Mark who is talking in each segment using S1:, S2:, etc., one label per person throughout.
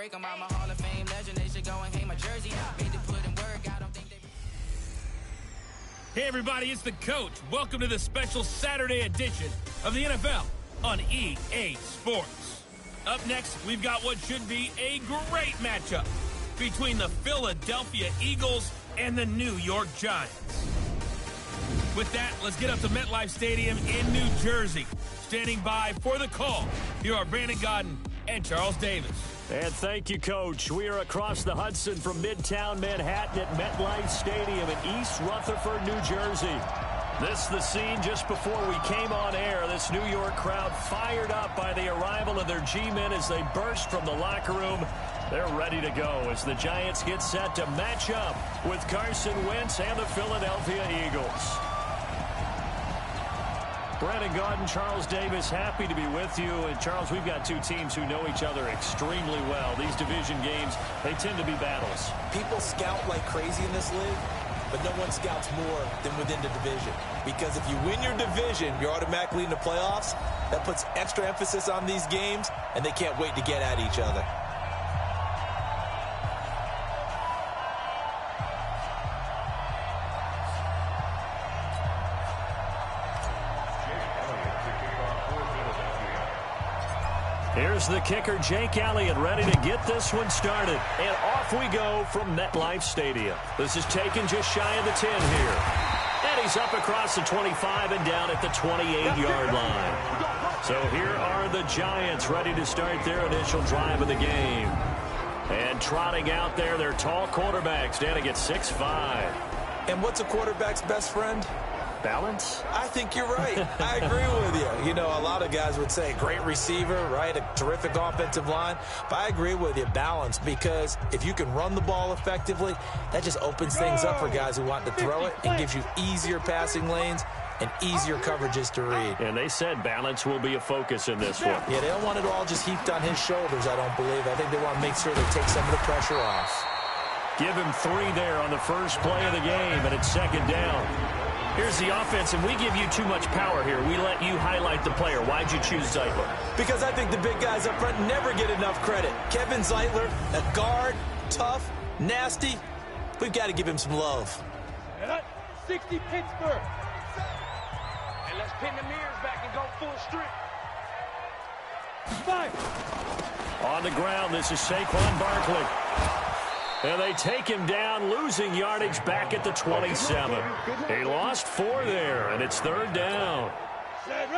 S1: break them. I'm a Hall of Fame legend. They should go and hang my jersey. Made to put in work. I don't think they...
S2: Hey, everybody, it's the Coach. Welcome to the special Saturday edition of the NFL on EA Sports. Up next, we've got what should be a great matchup between the Philadelphia Eagles and the New York Giants. With that, let's get up to MetLife Stadium in New Jersey. Standing by for the call, here are Brandon Gaudin and Charles Davis.
S3: And thank you, Coach. We are across the Hudson from Midtown Manhattan at MetLife Stadium in East Rutherford, New Jersey. This is the scene just before we came on air. This New York crowd fired up by the arrival of their G-men as they burst from the locker room. They're ready to go as the Giants get set to match up with Carson Wentz and the Philadelphia Eagles. Brandon Gaudin, Charles Davis, happy to be with you. And, Charles, we've got two teams who know each other extremely well. These division games, they tend to be battles.
S4: People scout like crazy in this league, but no one scouts more than within the division. Because if you win your division, you're automatically in the playoffs. That puts extra emphasis on these games, and they can't wait to get at each other.
S3: Here's the kicker, Jake Elliott, ready to get this one started. And off we go from MetLife Stadium. This is taken just shy of the 10 here. And he's up across the 25 and down at the 28-yard line. So here are the Giants ready to start their initial drive of the game. And trotting out there, their tall quarterback standing at 6'5".
S4: And what's a quarterback's best friend?
S3: Balance?
S4: I think you're right. I agree with you. You know, a lot of guys would say great receiver, right? A terrific offensive line. But I agree with you, balance, because if you can run the ball effectively, that just opens things up for guys who want to throw it and gives you easier passing lanes and easier coverages to read.
S3: And they said balance will be a focus in this one.
S4: Yeah, they don't want it all just heaped on his shoulders, I don't believe. I think they want to make sure they take some of the pressure off.
S3: Give him 3 there on the first play of the game, and it's second down. Here's the offense, and we give you too much power here. We let you highlight the player. Why'd you choose Zeitler?
S4: Because I think the big guys up front never get enough credit. Kevin Zeitler, a guard, tough, nasty. We've got to give him some love.
S5: 60 Pittsburgh. And let's pin the mirrors back and go full strip. 5.
S3: On the ground, this is Saquon Barkley. And they take him down, losing yardage back at the 27. He lost 4 there, and it's third down.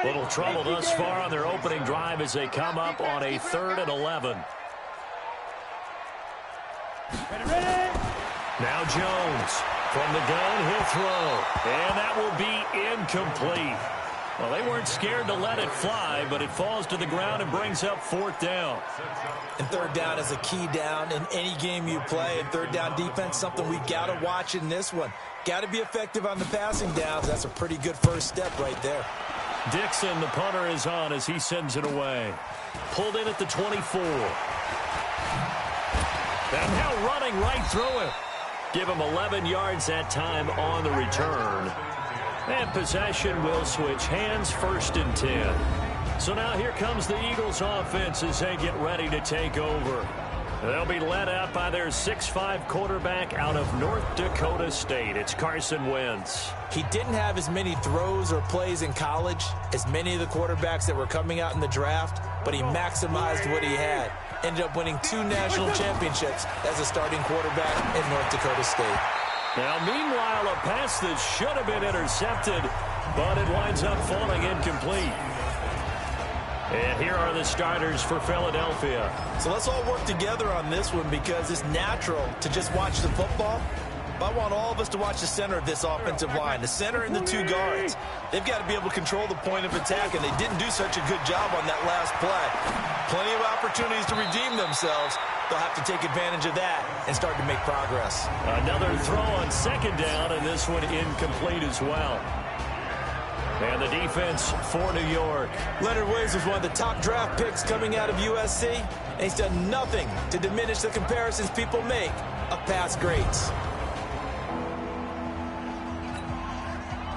S3: Little trouble thus far on their opening drive as they come up on a 3rd and 11. Now Jones from the gun, he'll throw. And that will be incomplete. Well, they weren't scared to let it fly, but it falls to the ground and brings up 4th down.
S4: And third down is a key down in any game you play. And third down defense, something we've got to watch in this one. Got to be effective on the passing downs. That's a pretty good first step right there.
S3: Dixon, the punter, is on as he sends it away. Pulled in at the 24. And now running right through him. Give him 11 yards that time on the return. And possession will switch hands, 1st and 10. So now here comes the Eagles offense as they get ready to take over. They'll be led out by their 6'5" quarterback out of North Dakota State. It's Carson Wentz.
S4: He didn't have as many throws or plays in college as many of the quarterbacks that were coming out in the draft, but he maximized what he had. Ended up winning 2 national championships as a starting quarterback in North Dakota State.
S3: Now, meanwhile, a pass that should have been intercepted, but it winds up falling incomplete. And here are the starters for Philadelphia.
S4: So let's all work together on this one because it's natural to just watch the football. But I want all of us to watch the center of this offensive line, the center and the 2 guards. They've got to be able to control the point of attack, and they didn't do such a good job on that last play. Plenty of opportunities to redeem themselves. They'll have to take advantage of that and start to make progress.
S3: Another throw on second down, and this one incomplete as well. And the defense for New York.
S4: Leonard Williams was one of the top draft picks coming out of USC, and he's done nothing to diminish the comparisons people make of past greats.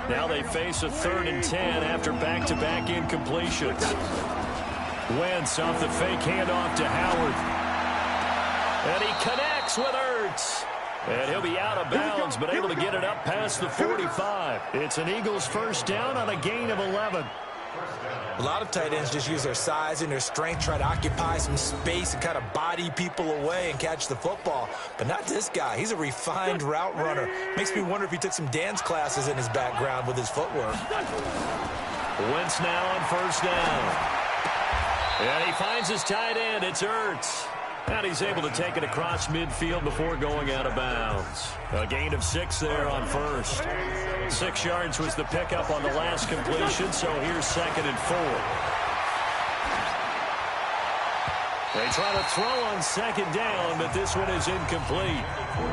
S3: Now they face a 3rd and 10 after back-to-back incompletions. Wentz off the fake handoff to Howard. And he connects with Ertz. And he'll be out of bounds, but able to get it up past the 45. It's an Eagles first down on a gain of 11.
S4: A lot of tight ends just use their size and their strength, try to occupy some space and kind of body people away and catch the football. But not this guy. He's a refined route runner. Makes me wonder if he took some dance classes in his background with his footwork.
S3: Wentz now on first down. And he finds his tight end. It's Ertz. And he's able to take it across midfield before going out of bounds. A gain of 6 there on first. 6 yards was the pickup on the last completion, so here's 2nd and 4. They try to throw on 2nd down, but this one is incomplete.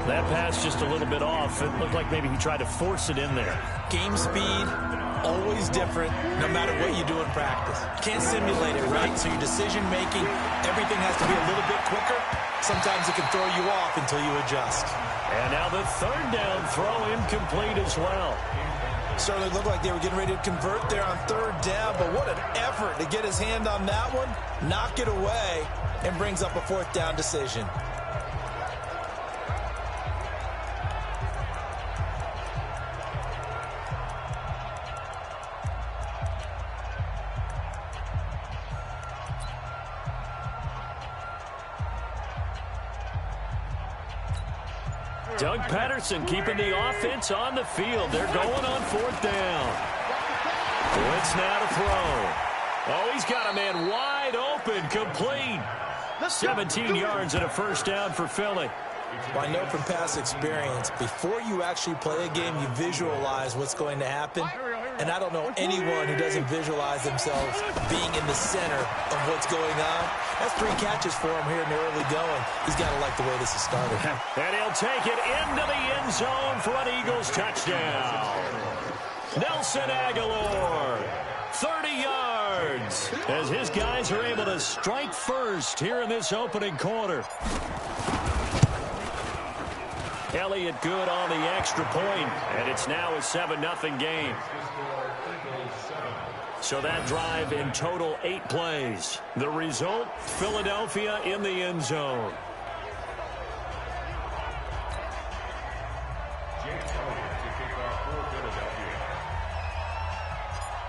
S3: That pass just a little bit off. It looked like maybe he tried to force it in there.
S4: Game speed, always different, no matter what you do in practice. Can't simulate it, right? So your decision-making, everything has to be a little bit quicker. Sometimes it can throw you off until you adjust.
S3: And now the 3rd down throw incomplete as well.
S4: Certainly looked like they were getting ready to convert there on 3rd down, but what an effort to get his hand on that one, knock it away, and brings up a 4th down decision.
S3: Doug Patterson keeping the offense on the field. They're going on 4th down. Wentz now to throw. Oh, he's got a man wide open, complete. 17 yards and a first down for Philly.
S4: Well, I know from past experience, before you actually play a game, you visualize what's going to happen. And I don't know anyone who doesn't visualize themselves being in the center of what's going on. That's 3 catches for him here in the early going. He's got to like the way this has started.
S3: And he'll take it into the end zone for an Eagles touchdown. Nelson Aguilar, 30 yards, as his guys are able to strike first here in this opening quarter. Elliott good on the extra point, and it's now a 7-0 game. So that drive in total 8 plays. The result, Philadelphia in the end zone.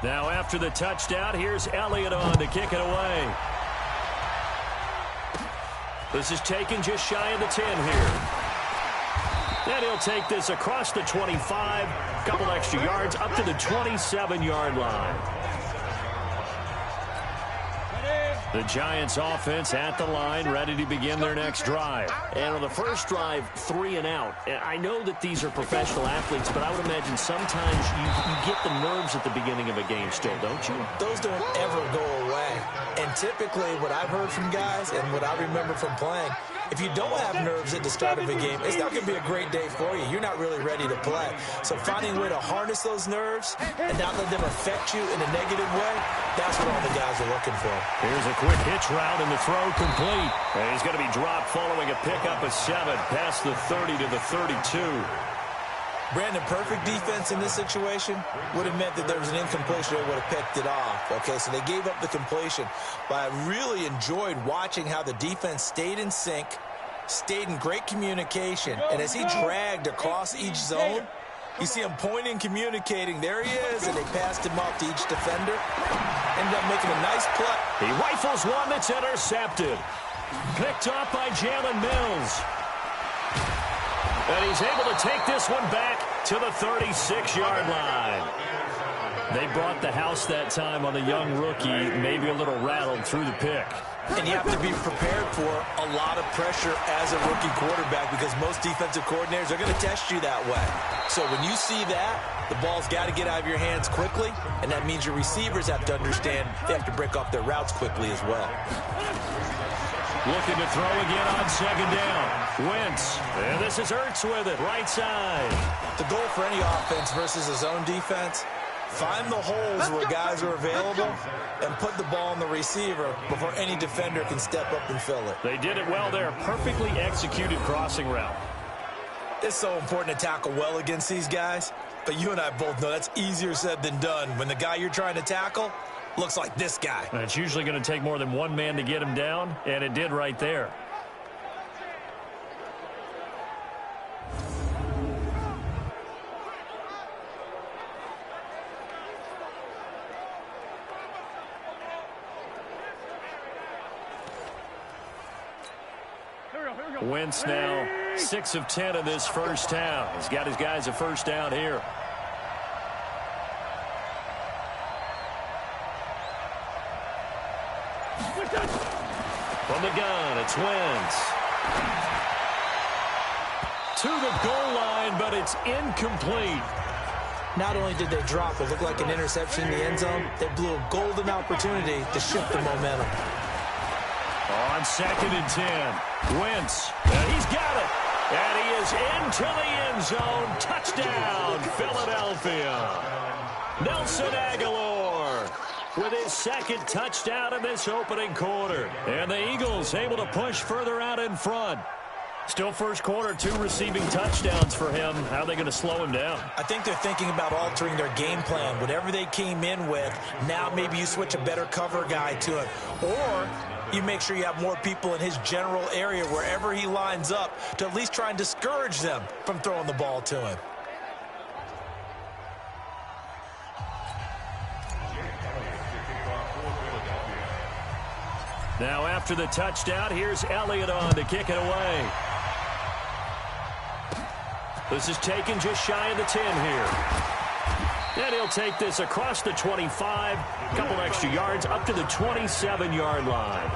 S3: Now after the touchdown, here's Elliott on to kick it away. This is taken just shy of the 10 here. And he'll take this across the 25, couple extra yards, up to the 27-yard line. The Giants offense at the line, ready to begin their next drive. And on the first drive, 3 and out. I know that these are professional athletes, but I would imagine sometimes you get the nerves at the beginning of a game still, don't you?
S4: Those don't ever go away. And typically what I've heard from guys and what I remember from playing, if you don't have nerves at the start of a game, it's not going to be a great day for you. You're not really ready to play. So finding a way to harness those nerves and not let them affect you in a negative way, that's what all the guys are looking for.
S3: Here's a quick hitch route and the throw complete. And he's going to be dropped following a pickup of 7 past the 30 to the 32.
S4: Brandon, perfect defense in this situation would have meant that there was an incompletion. They would have picked it off. Okay, so they gave up the completion. But I really enjoyed watching how the defense stayed in sync, stayed in great communication. And as he dragged across each zone, you see him pointing, communicating. There he is, and they passed him off to each defender. Ended up making a nice play.
S3: He rifles one that's intercepted. Picked up by Jalen Mills. And he's able to take this one back to the 36-yard line. They brought the house that time on the young rookie, maybe a little rattled through the pick.
S4: And you have to be prepared for a lot of pressure as a rookie quarterback because most defensive coordinators are going to test you that way. So when you see that, the ball's got to get out of your hands quickly, and that means your receivers have to understand they have to break off their routes quickly as well.
S3: Looking to throw again on 2nd down. Wentz. And this is Ertz with it, right side.
S4: The goal for any offense versus a zone defense, find the holes where guys are available and put the ball on the receiver before any defender can step up and fill it.
S3: They did it well there. Perfectly executed crossing route.
S4: It's so important to tackle well against these guys, but you and I both know that's easier said than done when the guy you're trying to tackle looks like this guy.
S3: And it's usually going to take more than one man to get him down, and it did right there. Wentz now 6 of 10 in this first half. He's got his guys a first down here. From the gun, it's Wentz. To the goal line, but it's incomplete.
S4: Not only did they drop what looked like an interception in the end zone, they blew a golden opportunity to shift the momentum.
S3: On 2nd and 10, Wentz, and he's got it. And he is into the end zone. Touchdown, Philadelphia. Nelson Aguilar with his second touchdown in this opening quarter. And the Eagles able to push further out in front. Still first quarter, 2 receiving touchdowns for him. How are they going to slow him down?
S4: I think they're thinking about altering their game plan. Whatever they came in with, now maybe you switch a better cover guy to it. Or you make sure you have more people in his general area wherever he lines up to at least try and discourage them from throwing the ball to him.
S3: Now after the touchdown, here's Elliott on to kick it away. This is taken just shy of the 10 here. And he'll take this across the 25, a couple extra yards, up to the 27-yard line.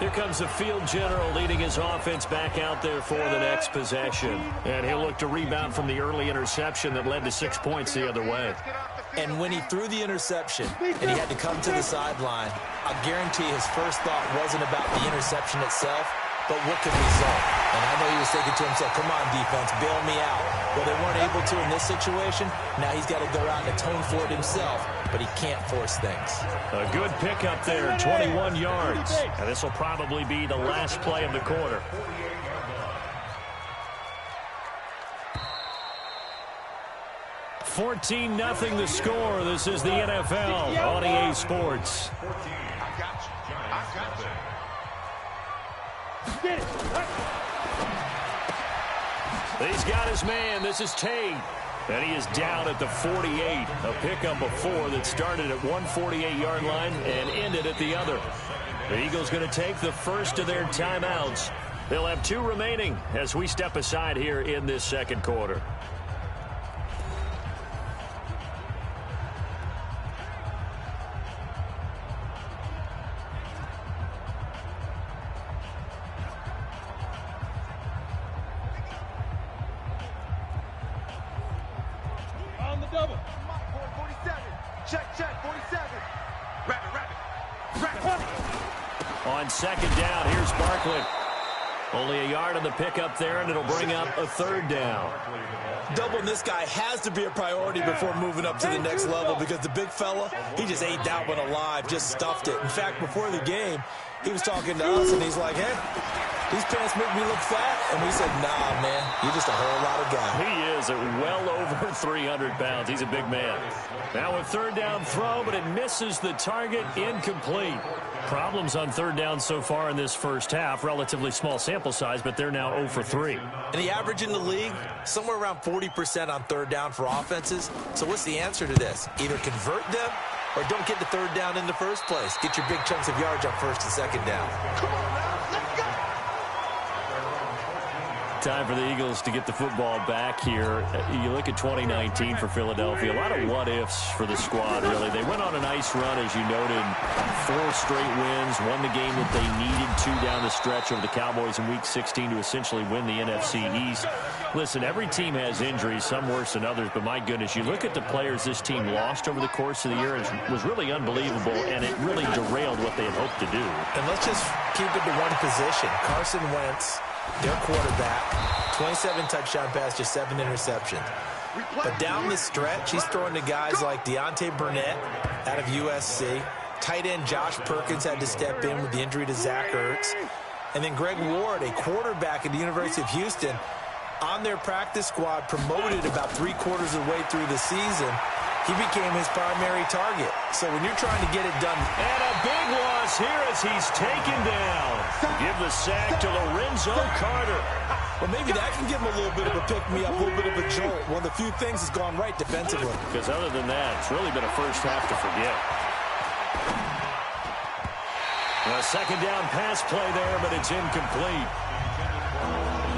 S3: Here comes the field general leading his offense back out there for the next possession. And he'll look to rebound from the early interception that led to 6 points the other way.
S4: And when he threw the interception and he had to come to the sideline, I guarantee his first thought wasn't about the interception itself, but what could result. And I know he was thinking to himself, come on, defense, bail me out. Well, they weren't able to in this situation. Now he's got to go out and atone for it himself, but he can't force things.
S3: A good pickup there, 21 yards. And this will probably be the last play of the quarter. $14-0 the score. This is the NFL on EA Sports. He's got his man. This is Tate. And he is down at the 48. A pickup of 4 that started at one 48-yard line and ended at the other. The Eagles going to take the first of their timeouts. They'll have 2 remaining as we step aside here in this second quarter. On second down, here's Barkley. Only a yard on the pickup there, and it'll bring up a 3rd down.
S4: Doubling this guy has to be a priority before moving up to the next level because the big fella, he just ate that one alive, just stuffed it. In fact, before the game, he was talking to us, and he's like, hey, these pants make me look fat. And we said, nah, man, you're just a whole lot of guy.
S3: He is at well over 300 pounds. He's a big man. Now a 3rd down throw, but it misses the target, incomplete. Problems on 3rd down so far in this first half. Relatively small sample size, but they're now 0 for 3.
S4: And the average in the league, somewhere around 40% on 3rd down for offenses. So what's the answer to this? Either convert them or don't get the 3rd down in the first place. Get your big chunks of yards on 1st and 2nd down. Come on now, let's go!
S3: Time for the Eagles to get the football back here. You look at 2019 for Philadelphia, a lot of what-ifs for the squad, really. They went on a nice run, as you noted, 4 straight wins, won the game that they needed to down the stretch over the Cowboys in Week 16 to essentially win the NFC East. Listen, every team has injuries, some worse than others, but my goodness, you look at the players this team lost over the course of the year, it was really unbelievable, and it really derailed what they had hoped to do.
S4: And let's just keep it to one position. Carson Wentz, their quarterback, 27 touchdown passes, 7 interceptions. But down the stretch, he's throwing to guys like Deontay Burnett out of USC. Tight end Josh Perkins had to step in with the injury to Zach Ertz. And then Greg Ward, a quarterback at the University of Houston, on their practice squad, promoted about 3/4 of the way through the season. He became his primary target. So when you're trying to get it done.
S3: And a big loss here as he's taken down. Give the sack to Lorenzo Carter.
S4: Well, maybe that can give him a little bit of a pick-me-up, a little bit of a jolt. One of the few things that's gone right defensively.
S3: Because other than that, it's really been a first half to forget. A second down pass play there, but it's incomplete.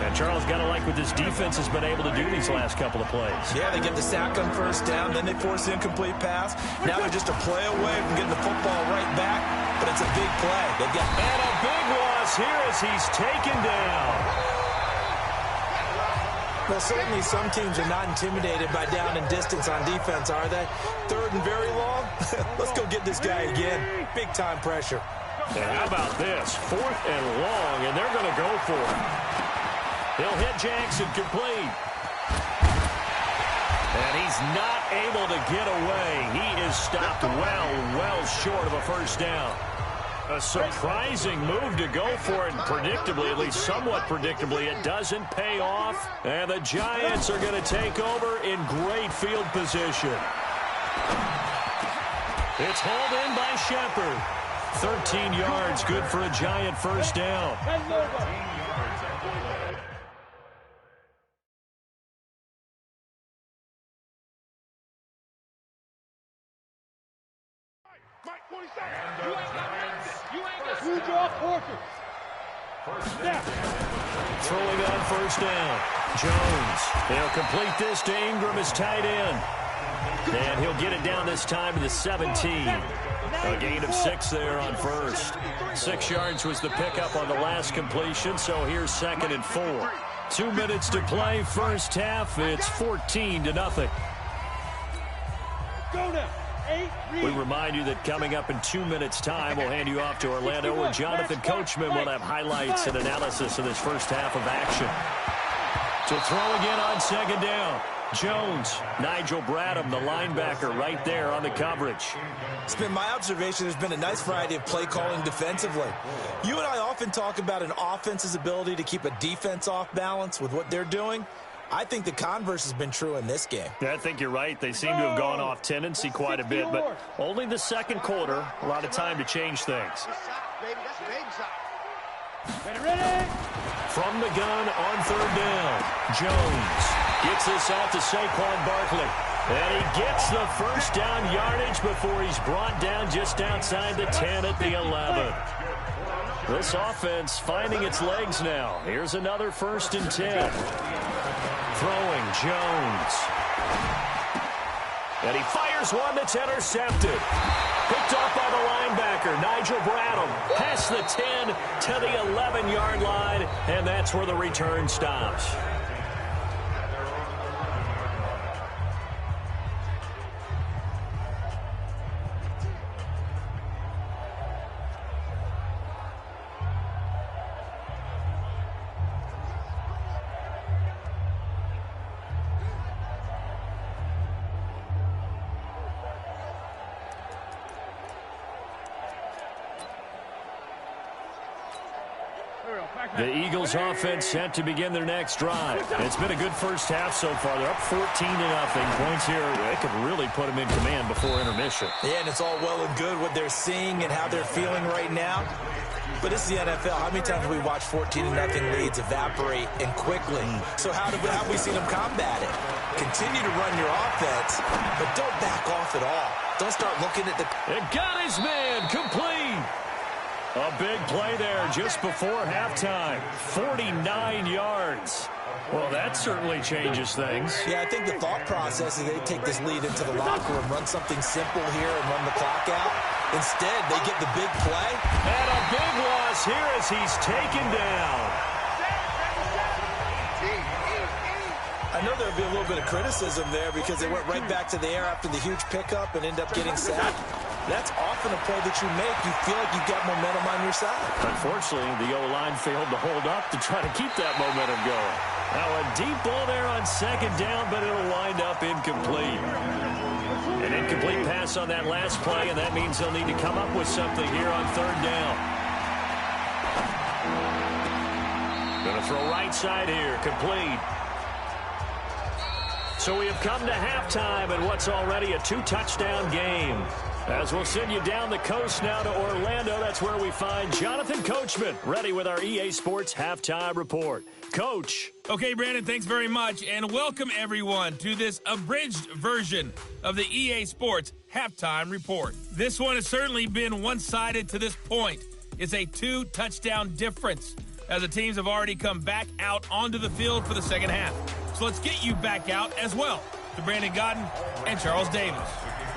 S3: And Charles, got to like what this defense has been able to do these last couple of plays.
S4: Yeah, they get the sack on first down, then they force the incomplete pass. Now they're just a play away from getting the football right back, but it's a big play. They've got
S3: and a big loss here as he's taken down.
S4: Well, certainly some teams are not intimidated by down and distance on defense, are they? Third and very long? Let's go get this guy again. Big-time pressure.
S3: And how about this? 4th and long, and they're going to go for it. He'll hit Jackson complete. And he's not able to get away. He is stopped well short of a first down. A surprising move to go for it, and predictably, at least somewhat predictably, it doesn't pay off. And the Giants are going to take over in great field position. It's hauled in by Shepard. 13 yards, good for a Giant first down. Throwing on first down. Jones. They'll complete this to Ingram as tight end. And he'll get it down this time to the 17. A gain of 6 there on first. 6 yards was the pickup on the last completion, so here's 2nd and 4. 2 minutes to play, first half. It's 14-0.
S5: Go now.
S3: We remind you that coming up in 2 minutes' time, we'll hand you off to Orlando, where Jonathan Coachman will have highlights and analysis of this first half of action. To throw again on 2nd down. Jones, Nigel Bradham, the linebacker, right there on the coverage.
S4: It's been my observation there's been a nice variety of play calling defensively. You and I often talk about an offense's ability to keep a defense off balance with what they're doing. I think the converse has been true in this game.
S3: Yeah, I think you're right. They seem to have gone off tendency quite a bit, but only the second quarter, a lot of time to change things.
S5: Ready?
S3: From the gun on 3rd down, Jones gets this out to Saquon Barkley. And he gets the first down yardage before he's brought down just outside the 10 at the 11. This offense finding its legs now. Here's another 1st and 10. Throwing Jones. And he fires one that's intercepted. Picked off by the linebacker, Nigel Bradham. Past the 10 to the 11-yard line, and that's where the return stops. The Eagles offense set to begin their next drive. It's been a good first half so far. They're up 14-0. Points here, they could really put them in command before intermission.
S4: Yeah, and it's all well and good what they're seeing and how they're feeling right now. But this is the NFL. How many times have we watched 14-0 leads evaporate and quickly? So how have we seen them combat it? Continue to run your offense, but don't back off at all. Don't start looking at the...
S3: It got his man complete. A big play there just before halftime. 49 yards. Well, that certainly changes things.
S4: Yeah, I think the thought process is they take this lead into the locker room, run something simple here and run the clock out. Instead, they get the big play.
S3: And a big loss here as he's taken down.
S4: I know there'll be a little bit of criticism there because they went right back to the air after the huge pickup and end up getting sacked. That's often a play that you make. You feel like you've got momentum on your side.
S3: Unfortunately, the O-line failed to hold up to try to keep that momentum going. Now a deep ball there on 2nd down, but it'll wind up incomplete. An incomplete pass on that last play, and that means they'll need to come up with something here on 3rd down. Going to throw right side here, complete. So we have come to halftime in what's already a 2-touchdown game. As we'll send you down the coast now to Orlando, that's where we find Jonathan Coachman, ready with our EA Sports Halftime Report. Coach.
S2: Okay, Brandon, thanks very much, and welcome everyone to this abridged version of the EA Sports Halftime Report. This one has certainly been one-sided to this point, It's a 2-touchdown difference, as the teams have already come back out onto the field for the second half. So let's get you back out as well to Brandon Gaudin and Charles Davis.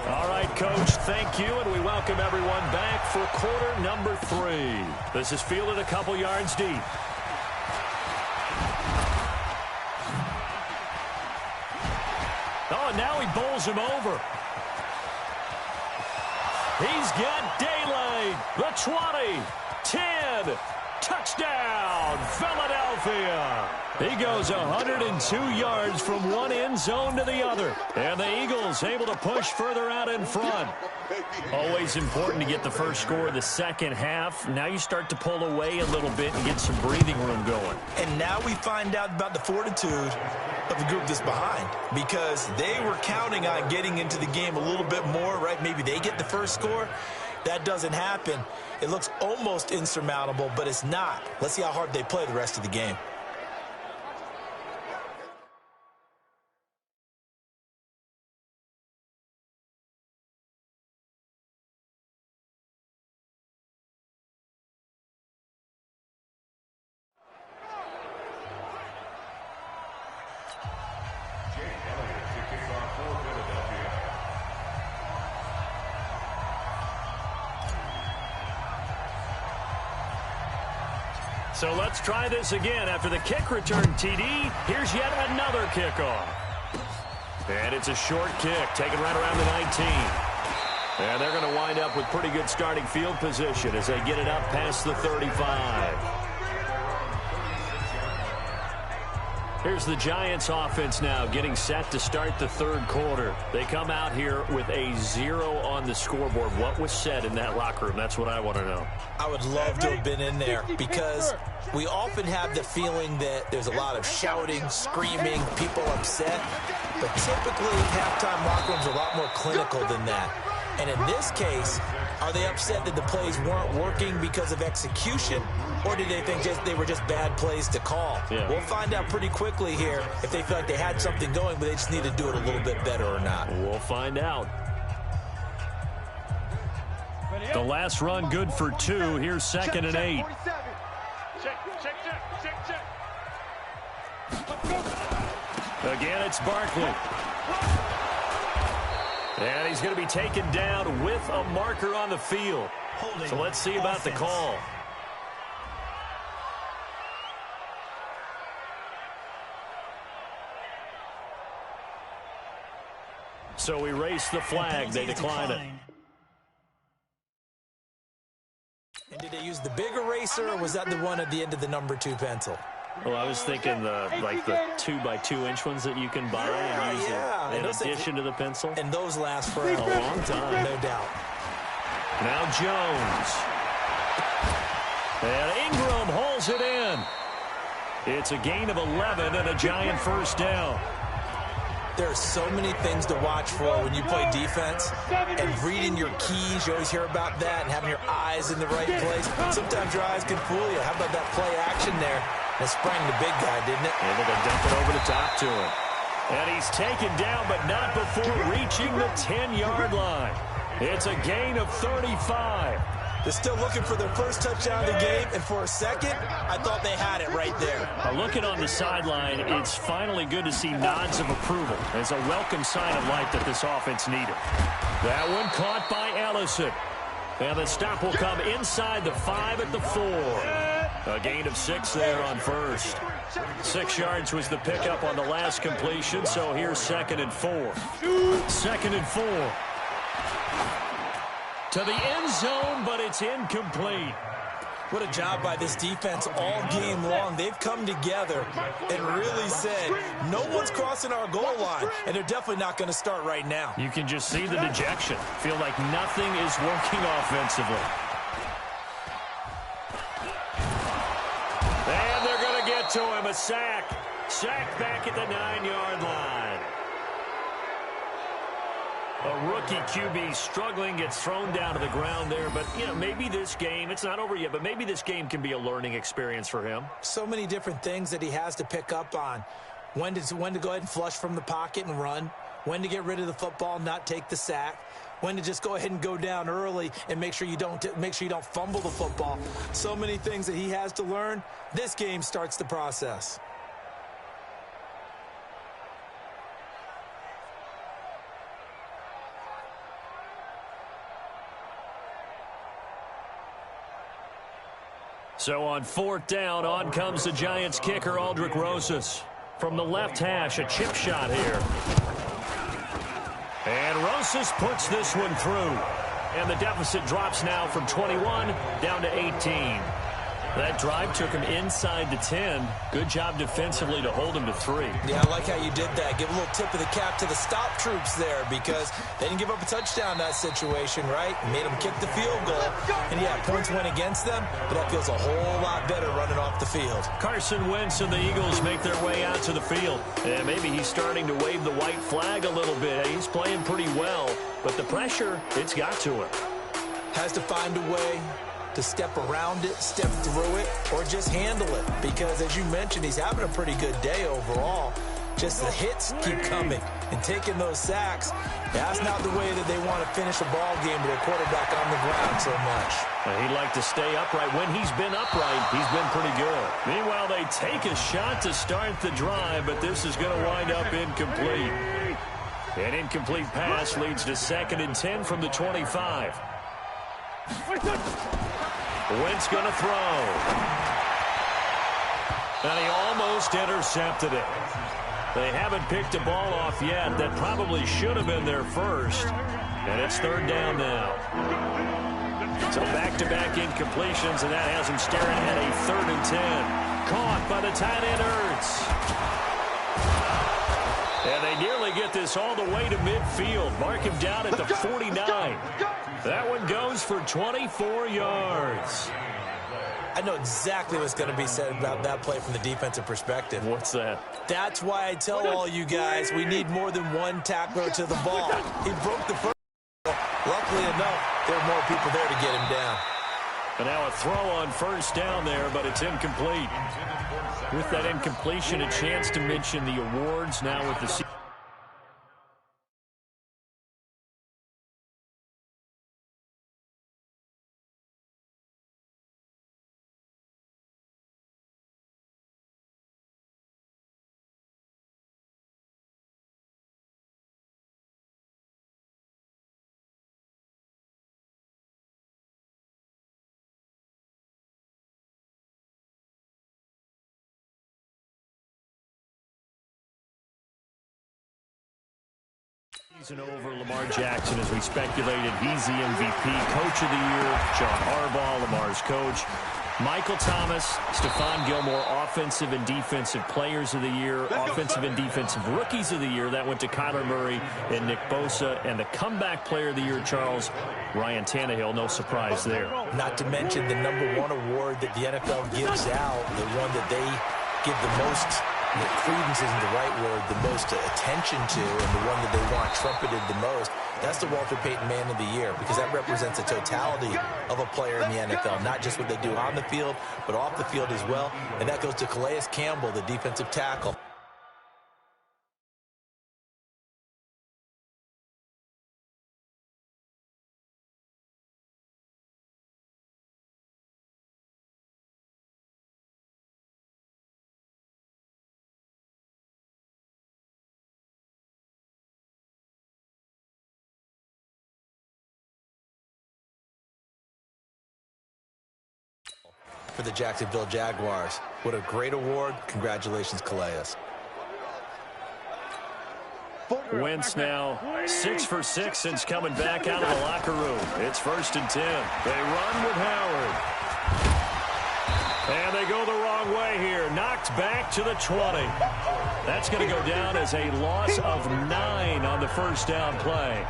S3: All right, Coach, thank you, and we welcome everyone back for quarter number 3. This is fielded a couple yards deep. Oh, now he bowls him over. He's got daylight. The 20, 10, touchdown, Philadelphia. He goes 102 yards from one end zone to the other. And the Eagles able to push further out in front. Always important to get the first score of the second half. Now you start to pull away a little bit and get some breathing room going.
S4: And now we find out about the fortitude of the group that's behind, because they were counting on getting into the game a little bit more, right? Maybe they get the first score. That doesn't happen. It looks almost insurmountable, but it's not. Let's see how hard they play the rest of the game.
S3: So let's try this again. After the kick return TD, here's yet another kickoff. And it's a short kick, taken right around the 19. And they're going to wind up with pretty good starting field position as they get it up past the 35. Here's the Giants offense now getting set to start the third quarter. They come out here with a 0 on the scoreboard. What was said in that locker room? That's what I want to know.
S4: I would love to have been in there, because we often have the feeling that there's a lot of shouting, screaming, people upset. But typically, halftime locker rooms are a lot more clinical than that. And in this case, are they upset that the plays weren't working because of execution, or did they think they were just bad plays to call?
S3: Yeah.
S4: We'll find out pretty quickly here if they feel like they had something going, but they just need to do it a little bit better or not.
S3: We'll find out. The last run good for 2. Here's 2nd and 8. Again, it's Barkley. And he's going to be taken down with a marker on the field. So let's see about the call. So we race the flag. They decline it.
S4: And did they use the big eraser, or was that the one at the end of the number 2 pencil?
S3: Well, I was thinking the 2x2-inch ones that you can buy and use in addition to the pencil.
S4: And those last for
S3: a long time.
S4: No doubt.
S3: Now Jones. And Ingram holds it in. It's a gain of 11 and a Giant first down.
S4: There are so many things to watch for when you play defense, and reading your keys. You always hear about that, and having your eyes in the right place. Sometimes your eyes can fool you. How about that play action there? It sprang the big guy, didn't it?
S3: And they're going to dump it over the top to him. And he's taken down, but not before reaching the 10-yard line. It's a gain of 35.
S4: They're still looking for their first touchdown of the game, and for a second, I thought they had it right there.
S3: Looking on the sideline, it's finally good to see nods of approval. It's a welcome sign of life that this offense needed. That one caught by Ellison. And the stop will come inside the 5 at the 4. A gain of 6 there on first. 6 yards was the pickup on the last completion, so here's 2nd and 4. 2nd and 4. To the end zone, but it's incomplete.
S4: What a job by this defense all game long. They've come together and really said, no one's crossing our goal line, and they're definitely not going to start right now.
S3: You can just see the dejection. Feel like nothing is working offensively. And they're going to get to him. A sack. Sack back at the 9-yard line. A rookie QB struggling, gets thrown down to the ground there. But, you know, maybe this game, it's not over yet, but maybe this game can be a learning experience for him.
S4: So many different things that he has to pick up on. When to go ahead and flush from the pocket and run. When to get rid of the football, not take the sack. when to just go ahead and go down early and make sure you don't fumble the football. So many things that he has to learn. This game starts the process.
S3: So on 4th down, on comes the Giants kicker, Aldrick Rosas. From the left hash, a chip shot here. And Rosas puts this one through. And the deficit drops now from 21 down to 18. That drive took him inside the 10. Good job defensively to hold him to 3.
S4: Yeah, I like how you did that. Give a little tip of the cap to the stop troops there because they didn't give up a touchdown in that situation, right? Made them kick the field goal. And, yeah, points went against them, but that feels a whole lot better running off the field.
S3: Carson Wentz and the Eagles make their way out to the field. And maybe he's starting to wave the white flag a little bit. He's playing pretty well, but the pressure, it's got to him.
S4: Has to find a way to step around it, step through it, or just handle it. Because, as you mentioned, he's having a pretty good day overall. Just the hits keep coming and taking those sacks. That's not the way that they want to finish a ball game with a quarterback on the ground so much.
S3: He'd like to stay upright. When he's been upright, he's been pretty good. Meanwhile, they take a shot to start the drive, but this is going to wind up incomplete. An incomplete pass leads to 2nd and 10 from the 25. Wentz going to throw. And he almost intercepted it. They haven't picked a ball off yet. That probably should have been their first. And it's 3rd down now. So back-to-back incompletions, and that has him staring at a 3rd and 10. Caught by the tight end Ertz. And they nearly get this all the way to midfield. Mark him down at the 49. That one goes for 24 yards.
S4: I know exactly what's going to be said about that play from the defensive perspective.
S3: What's that?
S4: That's why I tell all you guys we need more than one tackler to the ball. He broke the first. Luckily enough, there are more people there to get him down.
S3: And now a throw on 1st down there, but it's incomplete. With that incompletion, a chance to mention the awards now with the season over. Lamar Jackson, as we speculated, he's the MVP, Coach of the Year. John Harbaugh, Lamar's coach. Michael Thomas, Stephon Gilmore, Offensive and Defensive Players of the Year, Offensive and Defensive Rookies of the Year. That went to Kyler Murray and Nick Bosa. And the Comeback Player of the Year, Charles, Ryan Tannehill. No surprise there.
S4: Not to mention the #1 award that the NFL gives out, the one that they give the most, credence isn't the right word, the most attention to, and the one that they want trumpeted the most. That's the Walter Payton Man of the Year, because that represents the totality of a player in the NFL, not just what they do on the field, but off the field as well. And that goes to Calais Campbell, the defensive tackle. For the Jacksonville Jaguars. What a great award. Congratulations, Calais.
S3: Wentz now 6 for 6 since coming back out of the locker room. It's 1st and 10. They run with Howard. And they go the wrong way here. Knocked back to the 20. That's going to go down as a loss of 9 on the 1st down play.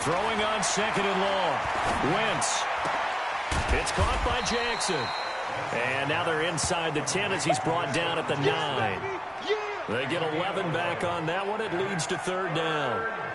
S3: Throwing on second and long. Wentz. It's caught by Jackson. And now they're inside the 10 as he's brought down at the 9. They get 11 back on that one. It leads to third down.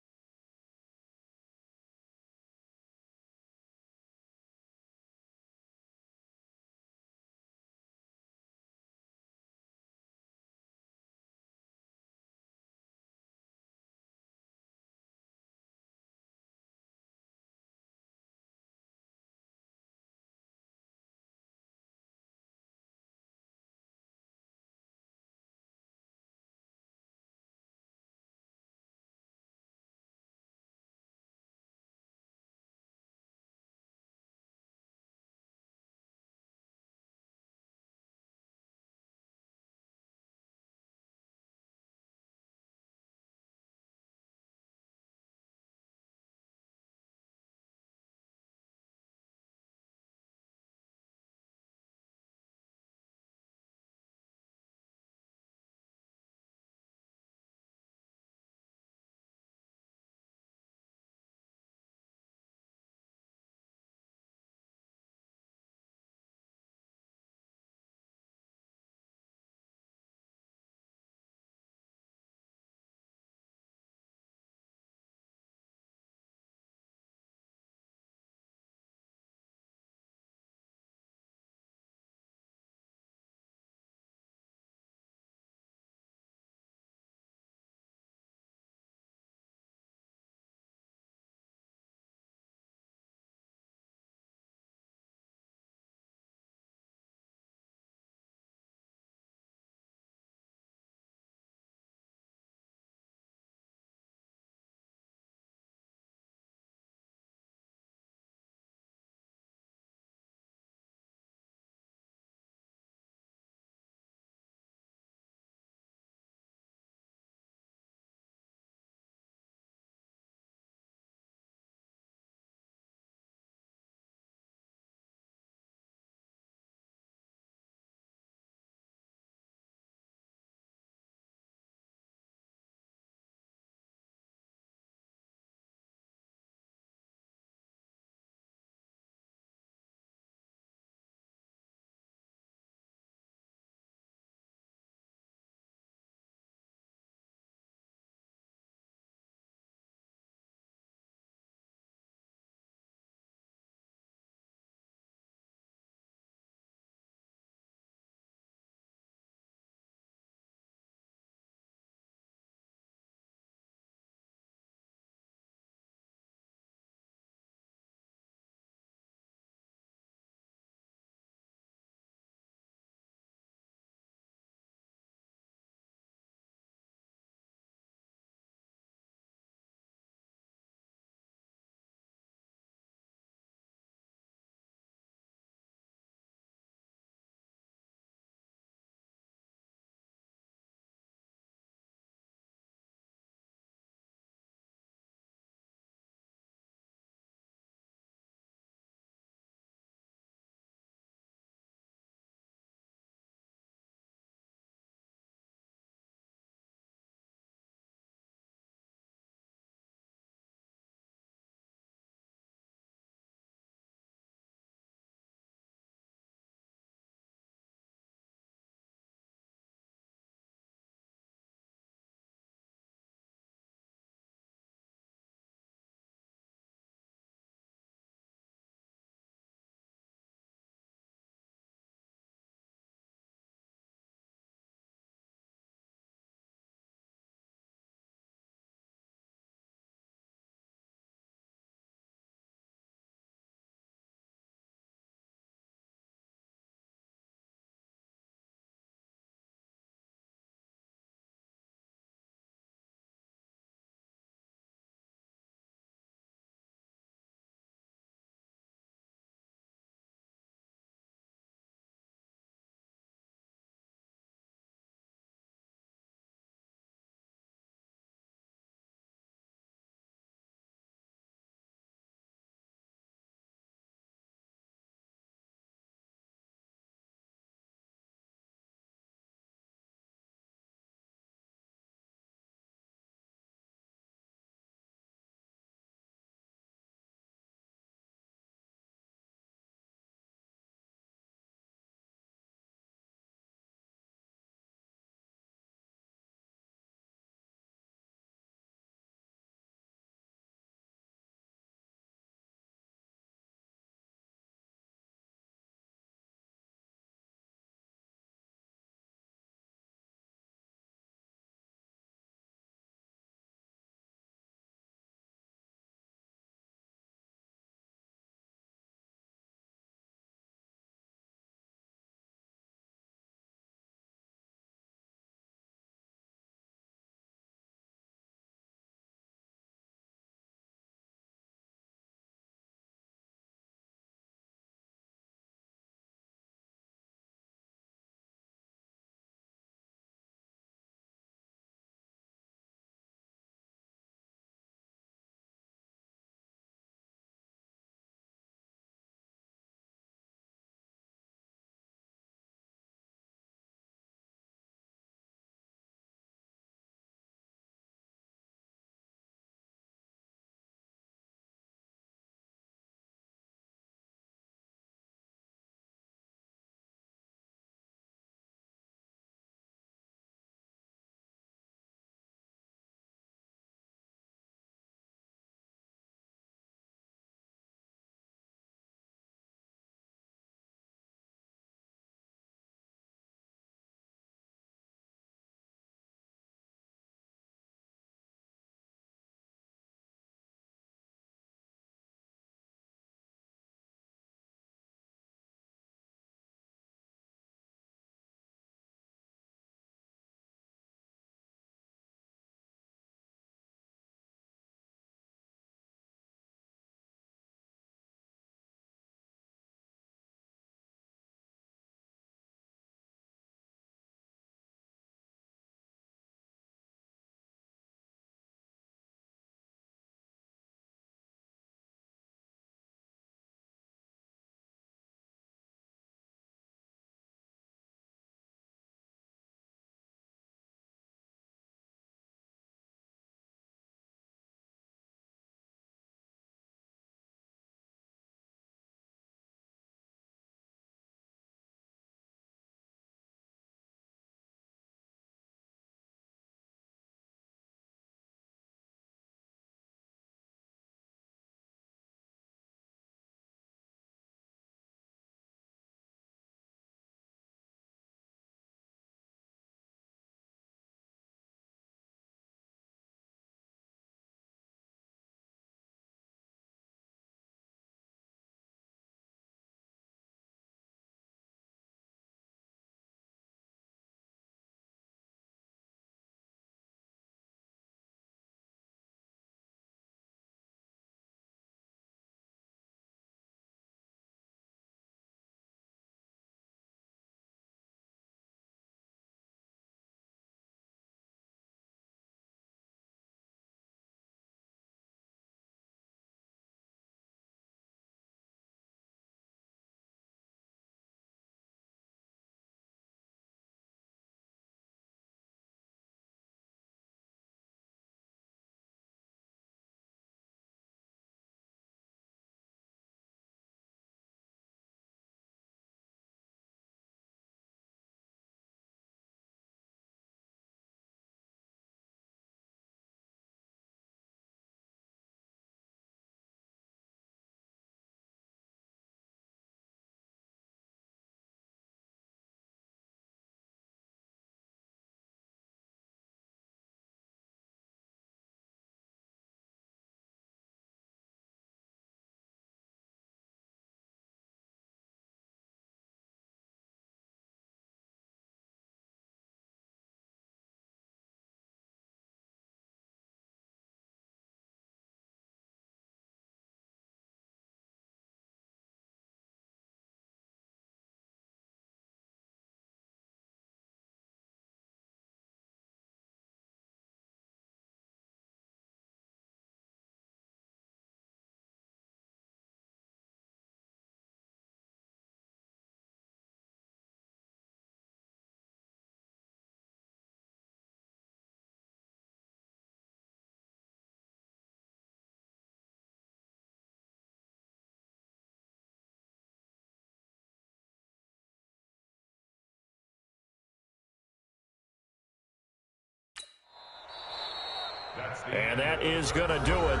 S3: And that is going to do it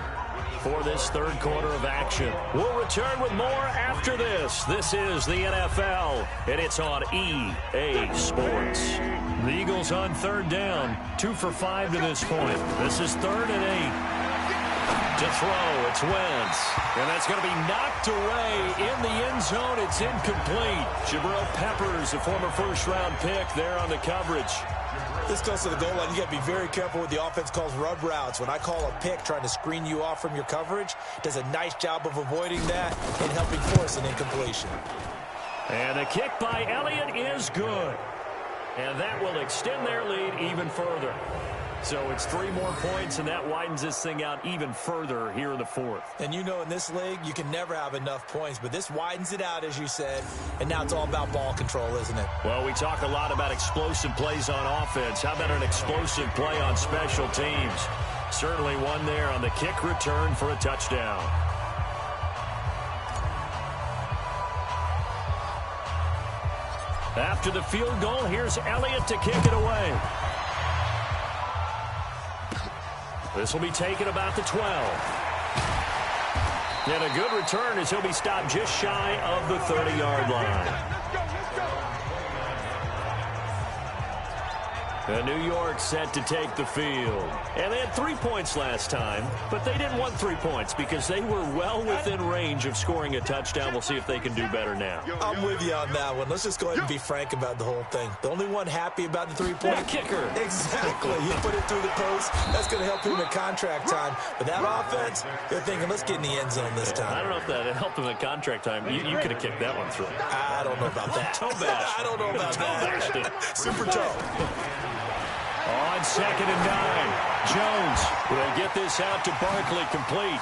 S3: for this third quarter of action. We'll return with more after this. This is the NFL, and it's on EA Sports. The Eagles on third down, 2 for 5 to this point. This is 3rd and 8. To throw, it's Wentz. And that's going to be knocked away in the end zone. It's incomplete. Jabril Peppers, a former first-round pick, there on the coverage.
S4: This goes to the goal line. You got to be very careful with the offense calls rub routes. When I call a pick trying to screen you off from your coverage, does a nice job of avoiding that and helping force an incompletion.
S3: And the kick by Elliott is good. And that will extend their lead even further. So it's 3 more points, and that widens this thing out even further here in the 4th.
S4: And you know in this league, you can never have enough points, but this widens it out, as you said, and now it's all about ball control, isn't it?
S3: Well, we talk a lot about explosive plays on offense. How about an explosive play on special teams? Certainly one there on the kick return for a touchdown. After the field goal, here's Elliott to kick it away. This will be taken about the 12. And a good return as he'll be stopped just shy of the 30-yard line. And New York set to take the field. And they had 3 points last time, but they didn't want 3 points because they were well within range of scoring a touchdown. We'll see if they can do better now.
S4: I'm with you on that one. Let's just go ahead and be frank about the whole thing. The only one happy about the 3-point
S3: kicker.
S4: Exactly. He put it through the post. That's going to help him in contract time. But that offense, they're thinking, let's get in the end zone this time.
S3: I don't know if that helped him in contract time. You could have kicked that one through.
S4: I don't know about that. I don't know about that. Super toe.
S3: On 2nd and 9, Jones will get this out to Barkley complete.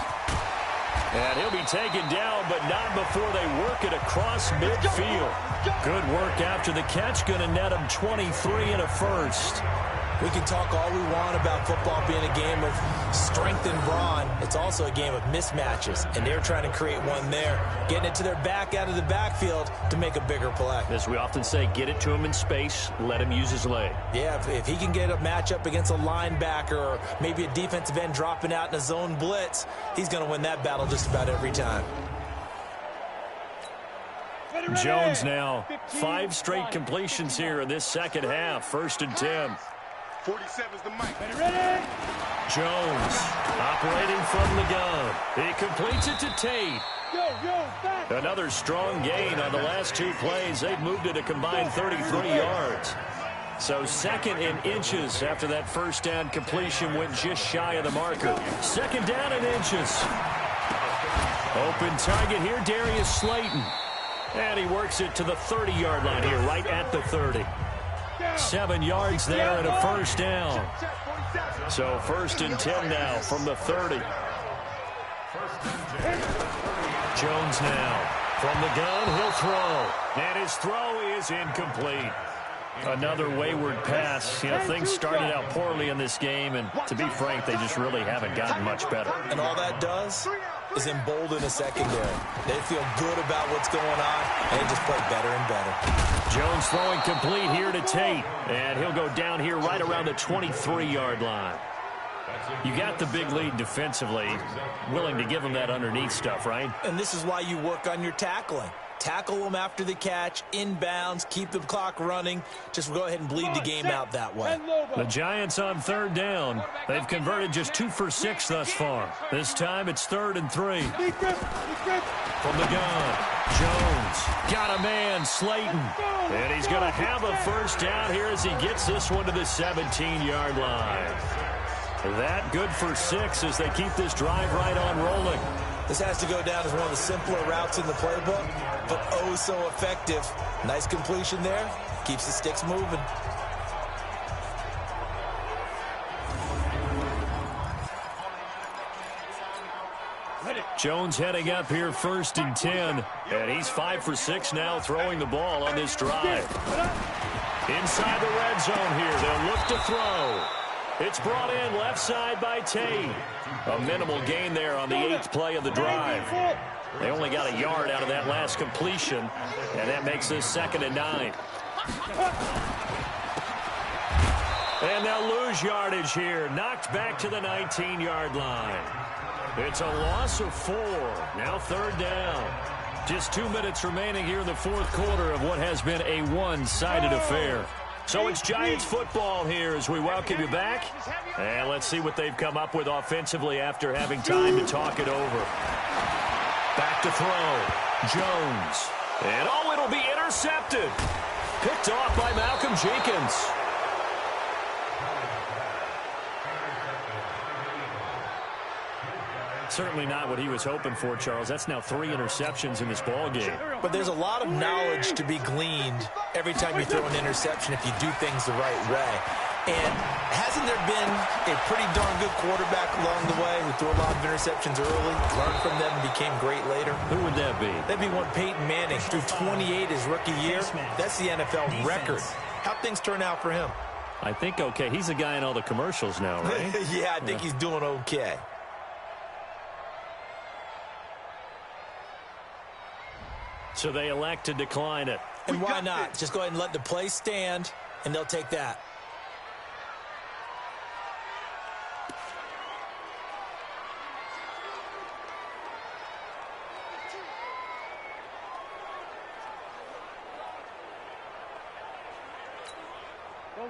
S3: And he'll be taken down, but not before they work it across midfield. Good work after the catch, going to net him 23 and a first.
S4: We can talk all we want about football being a game of strength and brawn. It's also a game of mismatches, and they're trying to create one there, getting it to their back out of the backfield to make a bigger play.
S3: As we often say, get it to him in space, let him use his leg.
S4: Yeah, if he can get a matchup against a linebacker or maybe a defensive end dropping out in a zone blitz, he's going to win that battle just about every time.
S3: Jones now, 5 straight completions here in this second half. 1st and 10.
S5: 47's the mic.
S3: Jones operating from the gun. He completes it to Tate. Another strong gain on the last 2 plays. They've moved it a combined 33 yards. So 2nd and inches after that first down completion went just shy of the marker. 2nd down and inches. Open target here, Darius Slayton. And he works it to the 30-yard line here, right at the 30. 7 yards there and a first down. So 1st and 10 now from the 30. Jones now from the gun. He'll throw. And his throw is incomplete. Another wayward pass. You know, things started out poorly in this game, and to be frank, they just really haven't gotten much better.
S4: And all that does is embolden a secondary. They feel good about what's going on, and they just play better and better.
S3: Jones throwing complete here to Tate, and he'll go down here right around the 23-yard line. You got the big lead defensively, willing to give him that underneath stuff, right?
S4: And this is why you work on your tackling. Tackle them after the catch, inbounds, keep the clock running. Just go ahead and bleed the game out that way.
S3: The Giants on 3rd down. They've converted just 2 for 6 thus far. This time it's 3rd and 3. From the gun, Jones got a man, Slayton. And he's going to have a first down here as he gets this one to the 17-yard line. That good for 6 as they keep this drive right on rolling.
S4: This has to go down as one of the simpler routes in the playbook, but oh so effective. Nice completion there. Keeps the sticks moving.
S3: Jones heading up here 1st and 10. And he's 5 for 6 now throwing the ball on this drive. Inside the red zone here. They'll look to throw. It's brought in left side by Tate. A minimal gain there on the 8th play of the drive. They only got a yard out of that last completion, and that makes this 2nd and 9. And they'll lose yardage here. Knocked back to the 19-yard line. It's a loss of 4. Now 3rd down. Just 2 minutes remaining here in the 4th quarter of what has been a one-sided affair. So it's Giants football here as we welcome you back. And let's see what they've come up with offensively after having time to talk it over. Back to throw. Jones. And it'll be intercepted. Picked off by Malcolm Jenkins. Certainly not what he was hoping for, Charles. That's now 3 interceptions in this ball game.
S4: But there's a lot of knowledge to be gleaned every time you throw an interception if you do things the right way. And hasn't there been a pretty darn good quarterback along the way who threw a lot of interceptions early, learned from them, and became great later?
S3: Who would that be?
S4: That'd be one Peyton Manning. Threw 28 his rookie year. That's the NFL record. How'd things turn out for him?
S3: I think okay. He's a guy in all the commercials now, right?
S4: Yeah, I think he's doing okay.
S3: So they elect to decline it.
S4: And why not? Just go ahead and let the play stand, and they'll take that.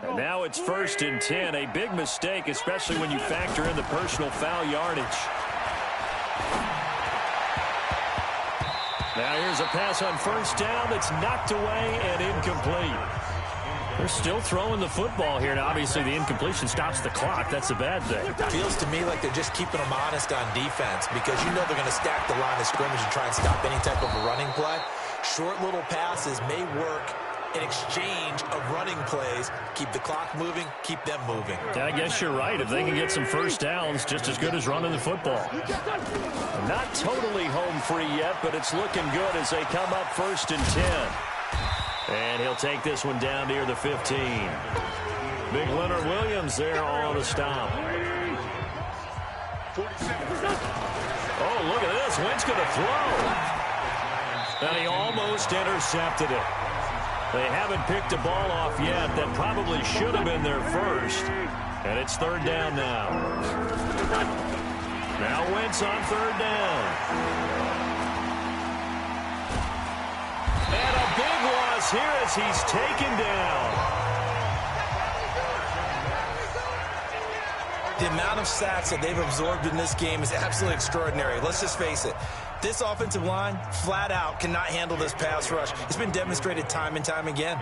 S3: And now it's 1st and 10. A big mistake, especially when you factor in the personal foul yardage. Now here's a pass on 1st down that's knocked away and incomplete. They're still throwing the football here. Now, obviously, the incompletion stops the clock. That's a bad thing.
S4: Feels to me like they're just keeping them honest on defense because you know they're going to stack the line of scrimmage and try and stop any type of a running play. Short little passes may work in exchange of running plays. Keep the clock moving, keep them moving.
S3: Yeah, I guess you're right. If they can get some 1st downs, just as good as running the football. Not totally home free yet, but it's looking good as they come up 1st and 10. And he'll take this one down near the 15. Big Leonard Williams there on the stop. Oh, look at this. Wentz going to throw. And he almost intercepted it. They haven't picked a ball off yet. That probably should have been their first. And it's 3rd down now. Now Wentz on 3rd down. And a big loss here as he's taken down.
S4: The amount of sacks that they've absorbed in this game is absolutely extraordinary. Let's just face it. This offensive line, flat out, cannot handle this pass rush. It's been demonstrated time and time again.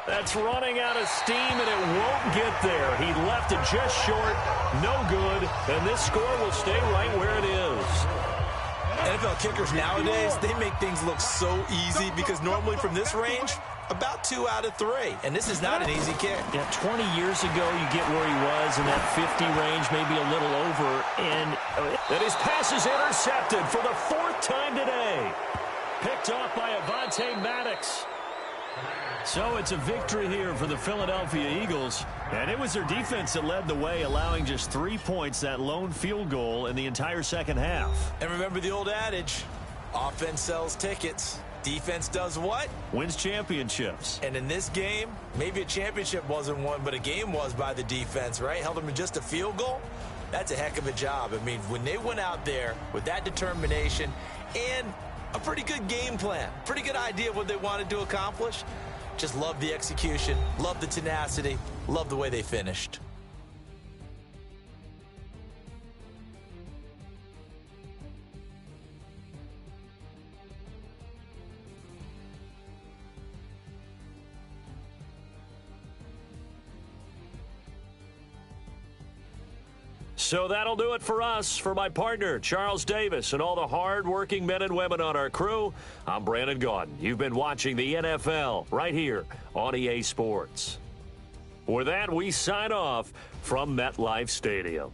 S3: That's running out of steam, and it won't get there. He left it just short, no good, and this score will stay right where it is.
S4: NFL kickers nowadays, they make things look so easy because normally from this range, about 2 out of 3. And this is not an easy kick.
S3: Yeah, 20 years ago, you get where he was in that 50 range, maybe a little over. And his pass is intercepted for the 4th time today. Picked off by Avonte Maddox. So it's a victory here for the Philadelphia Eagles. And it was their defense that led the way, allowing just 3 points, that lone field goal in the entire second half.
S4: And remember the old adage, offense sells tickets. Defense does what?
S3: Wins championships.
S4: And in this game, maybe a championship wasn't won, but a game was by the defense, right? Held them to just a field goal. That's a heck of a job. I mean, when they went out there with that determination and a pretty good game plan, pretty good idea of what they wanted to accomplish, just love the execution, love the tenacity, love the way they finished.
S3: So that'll do it for us. For my partner, Charles Davis, and all the hard-working men and women on our crew, I'm Brandon Gaudin. You've been watching the NFL right here on EA Sports. With that, we sign off from MetLife Stadium.